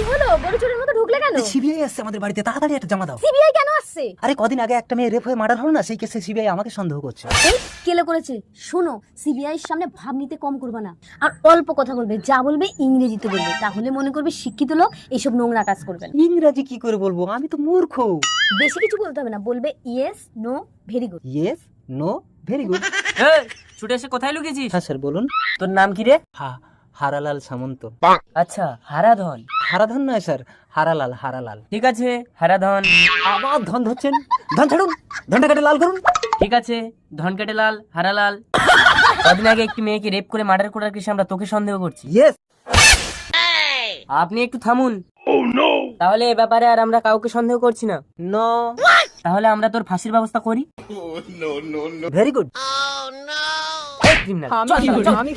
হলো? গরু চোরের মতো ঢুকলে কেন? সিবিআই আসছে আমাদের বাড়িতে, তাড়াতাড়ি একটা জমা দাও। সিবিআই কেন আসছে? আরে কদিন আগে একটা মেয়ে রেপ হয়ে মার্ডার হলো না, সেই কেসে সিবিআই আমাকে সন্দেহ করছে। এই কেলে করেছে? শোনো, সিবিআই এর সামনে ভাব নিতে কম করবে না, আর অল্প কথা বলবে, যা বলবে ইংরেজিতে বলবে, তাহলে মনে করবে শিক্ষিত লোক এইসব নোংরা কাজ করবেন। ইংরাজি কি করে বলবো, আমি তো মূর্খ। বেশি কিছু বলতে হবে না, বলবে yes no very good. Yes no very good. এই, ছুটে এসে কোথায় লুকিয়েছিস? হ্যাঁ স্যার বলুন। তোর নাম কি রে? হারালাল সামন্ত। আচ্ছা, হারাধন। হারাধন নয় স্যার, হারালাল, হারালাল। ঠিক আছে, হারাধন। আবার ধন ধরছেন, ধন ছাড়ুন, ধনটা কেটে লাল করুন। ঠিক আছে, ধন কেটে লাল, হারালাল। কদিন আগে একটি মেয়েকে রেপ করে মার্ডার করার কেসে আমরা তোকে সন্দেহ করছি। ইয়েস। আপনি একটু থামুন। তাহলে এ ব্যাপারে আর আমরা কাউকে সন্দেহ করছি না। নো। তাহলে আমরা তোর ফাঁসির ব্যবস্থা করি। Very good. এই criminal, চল, চল, চল। আমি